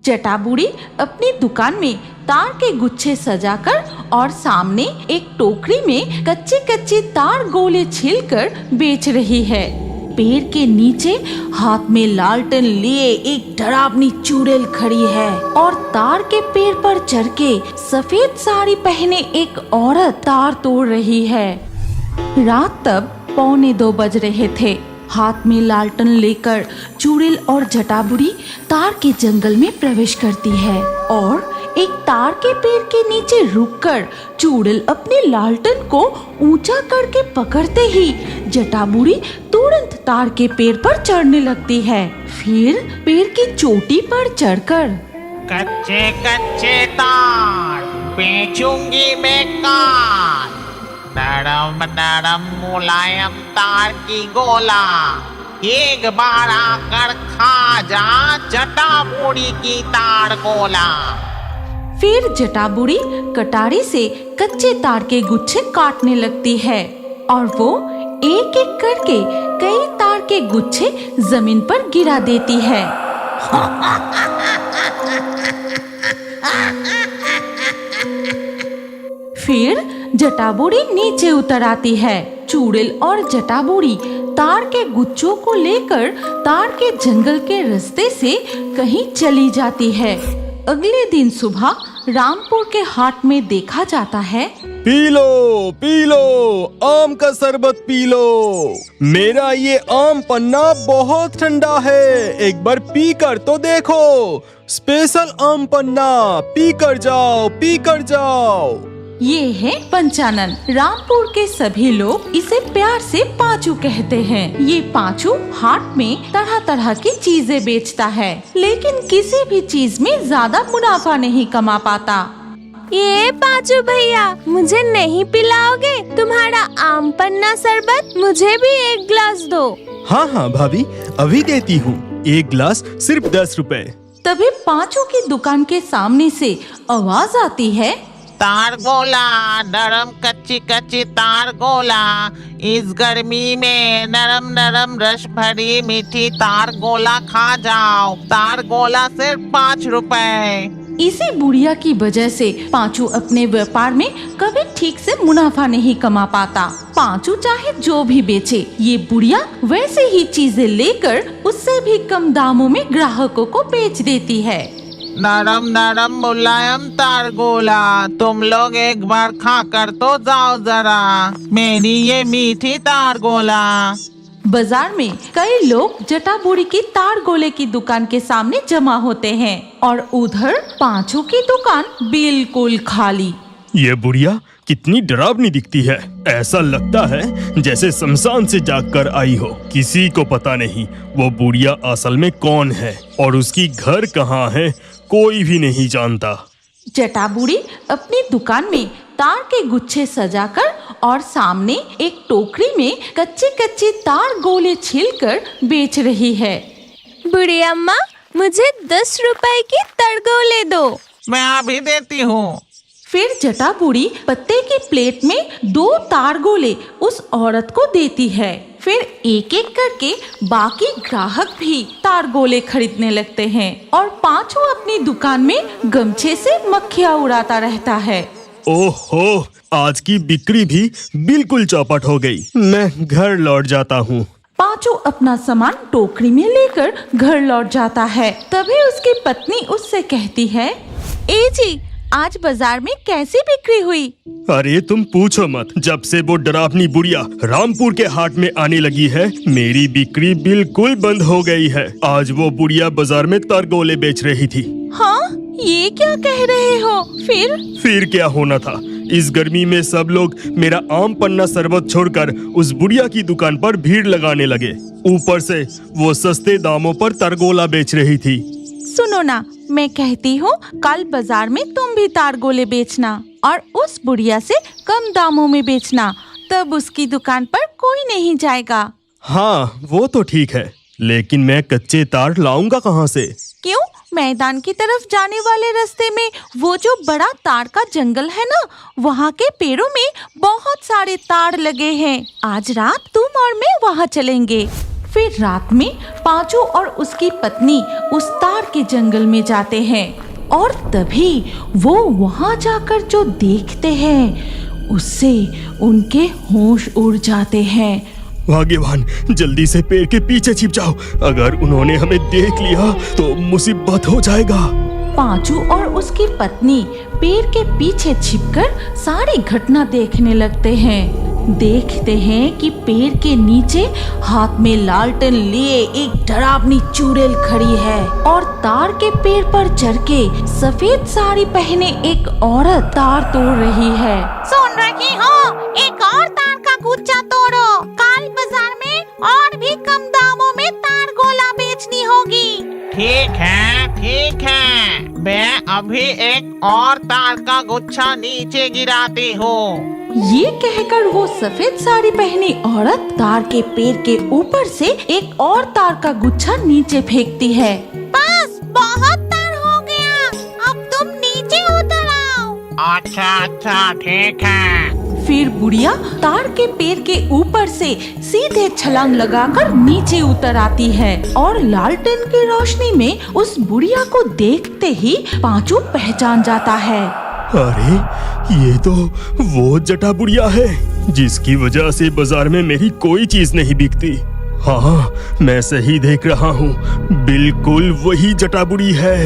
जटा बूढ़ी अपनी दुकान में तार के गुच्छे सजाकर और सामने एक टोकरी में कच्चे कच्चे तार गोले छीलकर बेच रही है। पेड़ के नीचे हाथ में लालटेन लिए एक डरावनी चुड़ैल खड़ी है और तार के पेड़ पर चढ़ के सफेद साड़ी पहने एक औरत तार तोड़ रही है। रात तब 1:45 बज रहे थे। हाथ में लालटेन लेकर चुड़ैल और जटा बूढ़ी तार के जंगल में प्रवेश करती है और एक तार के पेड़ के नीचे रुककर चुड़ैल अपने लालटेन को ऊंचा करके पकड़ते ही जटा बूढ़ी तुरंत तार के पेड़ पर चढ़ने लगती है। फिर पेड़ की चोटी पर चढ़कर कच्चे कच्चे तार बेचूंगी मैं काट, नरम नरम मुलायम तार की गोला, एक बार आकर खा जा जटा बूढ़ी की तार गोला। फिर जटा बूढ़ी कटारी से कच्चे तार के गुच्छे काटने लगती है और वो एक एक करके कई तार के गुच्छे जमीन पर गिरा देती है। फिर जटा बूढ़ी नीचे उतर आती है। चुड़ैल और जटा बूढ़ी तार के गुच्छों को लेकर तार के जंगल के रास्ते से कहीं चली जाती है। अगले दिन सुबह रामपुर के हाट में देखा जाता है। पी लो आम का शरबत पी लो। मेरा ये आम पन्ना बहुत ठंडा है, एक बार पी कर तो देखो। स्पेशल आम पन्ना, पी कर जाओ। ये है पंचानन। रामपुर के सभी लोग इसे प्यार से पांचू कहते हैं। ये पांचू हाट में तरह तरह की चीजें बेचता है, लेकिन किसी भी चीज में ज्यादा मुनाफा नहीं कमा पाता। ये पांचू भैया, मुझे नहीं पिलाओगे तुम्हारा आम पन्ना शरबत? मुझे भी एक गिलास दो। हाँ भाभी, अभी देती हूँ। एक गिलास सिर्फ 10 रुपए। तभी पांचू की दुकान के सामने से आवाज आती है, तार गोला, नरम कच्ची कच्ची तार गोला, इस गर्मी में नरम नरम रस भरी मीठी तार गोला खा जाओ। तार गोला सिर्फ 5 रुपए। इसी बुढ़िया की वजह से पांचू अपने व्यापार में कभी ठीक से मुनाफा नहीं कमा पाता। पांचू चाहे जो भी बेचे, ये बुढ़िया वैसे ही चीजें लेकर उससे भी कम दामों में ग्राहकों को बेच देती है। नरम नरम मुलायम तार गोला, तुम लोग एक बार खा कर तो जाओ जरा मेरी ये मीठी तार गोला। बाजार में कई लोग जटा बूढ़ी की तार गोले की दुकान के सामने जमा होते हैं और उधर पांचू की दुकान बिल्कुल खाली। ये बुढ़िया कितनी डरावनी दिखती है। ऐसा लगता है जैसे शमशान से जागकर आई हो। किसी को पता नहीं वो बुढ़िया असल में कौन है और उसकी घर कहाँ है, कोई भी नहीं जानता। जटा बूढ़ी अपनी दुकान में तार के गुच्छे सजाकर और सामने एक टोकरी में कच्चे कच्चे तार गोले छीलकर बेच रही है। बूढ़ी अम्मा, मुझे 10 रुपए की तड़गोले दो। मैं अभी देती हूँ। फिर जटा बूढ़ी पत्ते की प्लेट में 2 तार गोले उस औरत को देती है। फिर एक एक करके बाकी ग्राहक भी तार गोले खरीदने लगते हैं और पांचू अपनी दुकान में गमछे से मक्खियाँ उड़ाता रहता है। ओहो, आज की बिक्री भी बिल्कुल चौपट हो गई। मैं घर लौट जाता हूँ। पांचू अपना सामान टोकरी में लेकर घर लौट जाता है। तभी उसकी पत्नी उससे कहती है, ए जी, आज बाजार में कैसी बिक्री हुई? अरे तुम पूछो मत, जब से वो डरावनी बुढ़िया रामपुर के हाट में आने लगी है, मेरी बिक्री बिल्कुल बंद हो गई है। आज वो बुढ़िया बाजार में तारगोले बेच रही थी। हाँ, ये क्या कह रहे हो? फिर क्या होना था? इस गर्मी में सब लोग मेरा आम पन्ना शरबत छोड़कर उस बुढ़िया की दुकान पर भीड़ लगाने लगे। ऊपर से वो सस्ते दामों पर तारगोला बेच रही थी। सुनो ना, मैं कहती हूँ कल बाजार में तुम भी तार गोले बेचना और उस बुढ़िया से कम दामों में बेचना, तब उसकी दुकान पर कोई नहीं जाएगा। हाँ, वो तो ठीक है, लेकिन मैं कच्चे तार लाऊंगा कहाँ से? क्यों? मैदान की तरफ जाने वाले रास्ते में वो जो बड़ा तार का जंगल है ना, वहाँ के पेड़ों में बहुत सारे तार लगे हैं। आज रात तुम और मैं वहाँ चलेंगे। फिर रात में पांचू और उसकी पत्नी उस तार के जंगल में जाते हैं और तभी वो वहां जाकर जो देखते हैं उससे उनके होश उड़ जाते हैं। भाग्यवान, जल्दी से पेड़ के पीछे छिप जाओ, अगर उन्होंने हमें देख लिया तो मुसीबत हो जाएगा। पांचू और उसकी पत्नी पेड़ के पीछे छिपकर सारी घटना देखने लगते हैं। देखते हैं कि पेड़ के नीचे हाथ में लालटेन लिए एक डरावनी चुड़ैल खड़ी है और तार के पेड़ पर चढ़ के सफेद साड़ी पहने एक औरत तार तोड़ रही है। सुन रही हो, एक और तार का गुच्छा तोड़ो, कल बाजार में और भी कम दामों में तार गोला बेचनी होगी। ठीक है, मैं अभी एक और तार का गुच्छा नीचे गिराती हूँ। ये कहकर वो सफेद साड़ी पहनी औरत तार के पेड़ के ऊपर से एक और तार का गुच्छा नीचे फेंकती है। बस बहुत तार हो गया, अब तुम नीचे उतर आओ। अच्छा, ठीक है। फिर बुढ़िया तार के पेड़ के ऊपर से सीधे छलांग लगाकर नीचे उतर आती है और लालटेन की रोशनी में उस बुढ़िया को देखते ही पांचू पहचान जाता है। अरे, ये तो वो जटा बुढ़िया है जिसकी वजह से बाजार में मेरी कोई चीज नहीं बिकती। हाँ, मैं सही देख रहा हूँ, बिल्कुल वही जटा बुढ़ी है।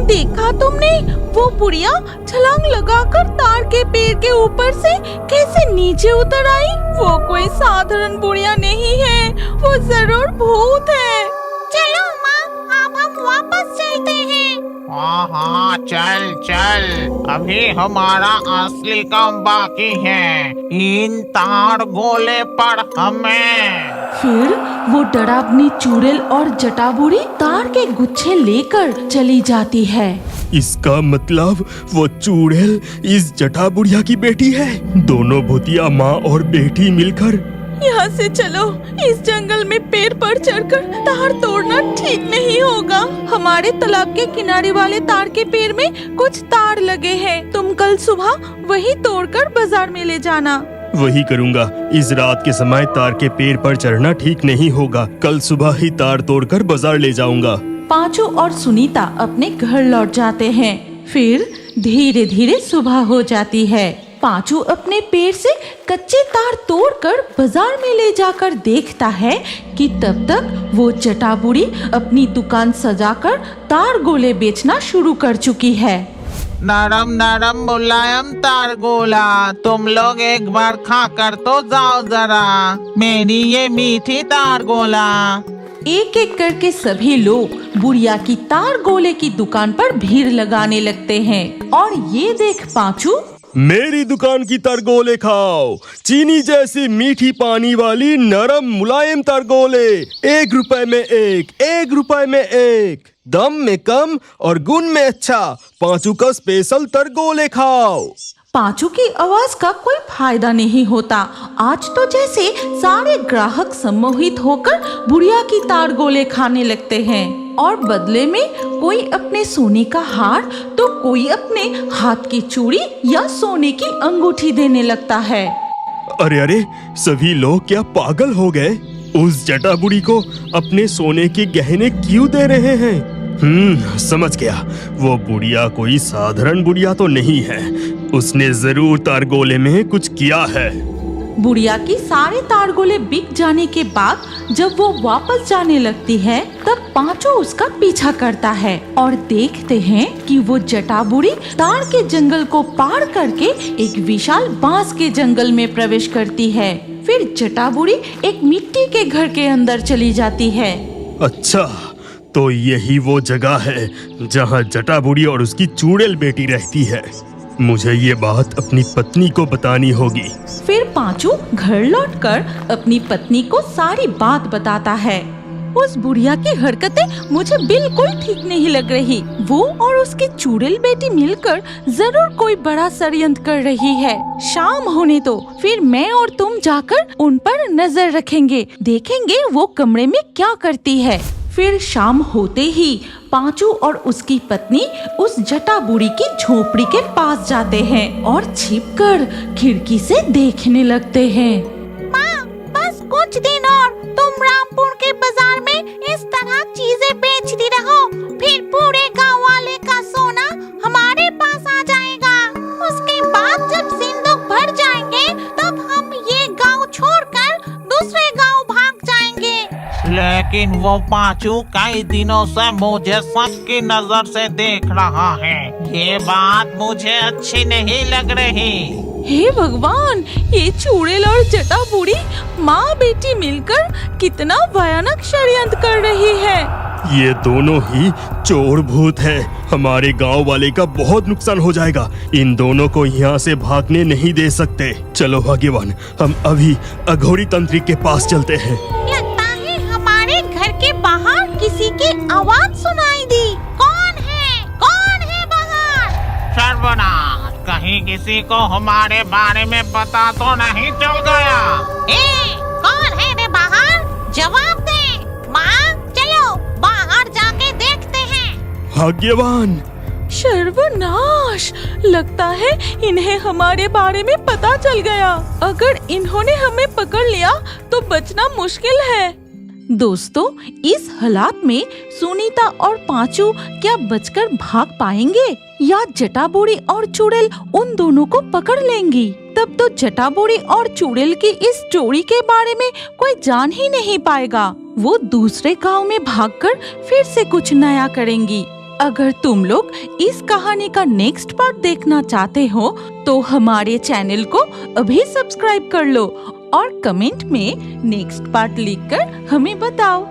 देखा तुमने, वो बुढ़िया छलांग लगाकर तार के पेड़ के ऊपर से कैसे नीचे उतर आई। वो कोई साधारण बुढ़िया नहीं है, वो जरूर भूत है। चलो माँ, अब हम वापस चलते हैं। हाँ, चल, अभी हमारा असली काम बाकी है, इन तार गोले पर हमें। फिर वो डरावनी चुड़ैल और जटा बूढ़ी तार के गुच्छे लेकर चली जाती है। इसका मतलब वो चुड़ैल इस जटा बुढ़िया की बेटी है। दोनों भूतिया माँ और बेटी मिलकर। यहाँ से चलो, इस जंगल में पेड़ पर चढ़कर तार तोड़ना ठीक नहीं होगा। हमारे तालाब के किनारे वाले तार के पेड़ में कुछ तार लगे हैं, तुम कल सुबह वही तोड़कर बाजार में ले जाना। वही करूँगा। इस रात के समय तार के पेड़ पर चढ़ना ठीक नहीं होगा। कल सुबह ही तार तोड़कर बाजार ले जाऊंगा। पांचू और सुनीता अपने घर लौट जाते हैं। फिर धीरे धीरे सुबह हो जाती है। पांचू अपने पेड़ से कच्चे तार तोड़कर बाजार में ले जाकर देखता है कि तब तक वो जटा बूढ़ी अपनी दुकान सजाकर तार गोले बेचना शुरू कर चुकी है। नरम मुलायम तार गोला, तुम लोग एक बार खा कर तो जाओ जरा, मेरी ये मीठी तार गोला। एक एक करके सभी लोग बुढ़िया की तार गोले की दुकान पर भीड़ लगाने लगते हैं और ये देख पांचू, मेरी दुकान की तरगोले खाओ, चीनी जैसी मीठी पानी वाली नरम मुलायम तरगोले, 1 रुपए में 1 रुपए में 1, दम में कम और गुण में अच्छा, पांचू का स्पेशल तरगोले खाओ। पांचू की आवाज का कोई फायदा नहीं होता। आज तो जैसे सारे ग्राहक सम्मोहित होकर बुढ़िया की तार गोले खाने लगते हैं और बदले में कोई अपने सोने का हार तो कोई अपने हाथ की चूड़ी या सोने की अंगूठी देने लगता है। अरे, सभी लोग क्या पागल हो गए? उस जटा बुढ़ी को अपने सोने के गहने क्यों दे रहे हैं? समझ गया, वो बुढ़िया कोई साधारण बुढ़िया तो नहीं है, उसने जरूर तारगोले में कुछ किया है। बुढ़िया की सारे तारगोले बिक जाने के बाद जब वो वापस जाने लगती है तब पांचू उसका पीछा करता है और देखते हैं कि वो जटा बुढ़ी तार के जंगल को पार करके एक विशाल बांस के जंगल में प्रवेश करती है। फिर जटा बुढ़ी एक मिट्टी के घर के अंदर चली जाती है। अच्छा, तो यही वो जगह है जहाँ जटा बुढ़ी और उसकी चुड़ैल बेटी रहती है। मुझे ये बात अपनी पत्नी को बतानी होगी। फिर पांचू घर लौटकर अपनी पत्नी को सारी बात बताता है। उस बुढ़िया की हरकतें मुझे बिल्कुल ठीक नहीं लग रही। वो और उसकी चुड़ैल बेटी मिलकर जरूर कोई बड़ा षड्यंत्र कर रही है। शाम होने दो, फिर मैं और तुम जाकर उन पर नजर रखेंगे, देखेंगे वो कमरे में क्या करती है। फिर शाम होते ही पांचू और उसकी पत्नी उस जटा बूढ़ी की झोपड़ी के पास जाते हैं और छिपकर खिड़की से देखने लगते हैं। माँ, बस कुछ दिन और तुम रामपुर के बाजार इस तरह चीजें बेचती रहो, फिर पूरे गांव वाले का सोना हमारे पास आ जाएगा। उसके बाद जब सिंदूक भर जाएंगे तब हम ये गांव छोड़कर दूसरे गांव भाग जाएंगे। लेकिन वो पांचू कई दिनों से मुझे सबकी नजर से देख रहा है, ये बात मुझे अच्छी नहीं लग रही। हे भगवान, ये चुड़ैल और जटा बूढ़ी माँ बेटी मिलकर कितना भयानक षड्यंत्र कर रही है। ये दोनों ही चोर भूत है, हमारे गांव वाले का बहुत नुकसान हो जाएगा। इन दोनों को यहाँ से भागने नहीं दे सकते। चलो भाग्यवान, हम अभी अघोरी तंत्री के पास चलते हैं। लगता है हमारे घर के बाहर किसी की आवाज सुनाई दी। कौन है बाहर? सर्वनाश, कहीं किसी को हमारे बारे में पता तो नहीं चल गया। कौन है रे बाहर? जवाब दे। माँ, चलो बाहर जाके देखते हैं। भाग्यवान, सर्वनाश, लगता है इन्हें हमारे बारे में पता चल गया। अगर इन्होंने हमें पकड़ लिया तो बचना मुश्किल है। दोस्तों, इस हालात में सुनीता और पांचू क्या बचकर भाग पाएंगे या जटाबूढ़ी और चुड़ैल उन दोनों को पकड़ लेंगी? तब तो जटाबूढ़ी और चुड़ैल की इस जोड़ी के बारे में कोई जान ही नहीं पाएगा। वो दूसरे गांव में भागकर फिर से कुछ नया करेंगी। अगर तुम लोग इस कहानी का नेक्स्ट पार्ट देखना चाहते हो तो हमारे चैनल को अभी सब्सक्राइब कर लो और कमेंट में नेक्स्ट पार्ट लिखकर हमें बताओ।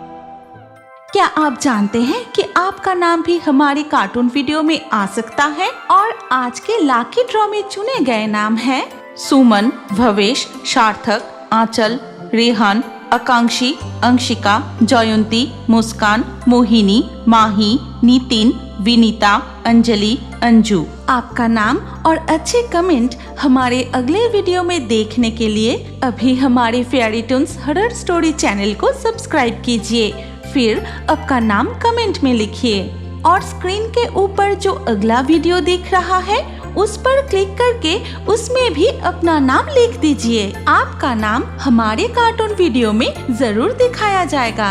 क्या आप जानते हैं कि आपका नाम भी हमारे कार्टून वीडियो में आ सकता है? और आज के लाकी ड्रॉ में चुने गए नाम हैं सुमन, भवेश, सार्थक, आंचल, रेहान, आकांक्षी, अंशिका, जयंती, मुस्कान, मोहिनी, माही, नितिन, विनीता, अंजलि, अंजू। आपका नाम और अच्छे कमेंट हमारे अगले वीडियो में देखने के लिए अभी हमारे fairy tunes horror story channel को सब्सक्राइब कीजिए, फिर आपका नाम कमेंट में लिखिए और स्क्रीन के ऊपर जो अगला वीडियो दिख रहा है उस पर क्लिक करके उसमें भी अपना नाम लिख दीजिए। आपका नाम हमारे कार्टून वीडियो में जरूर दिखाया जाएगा।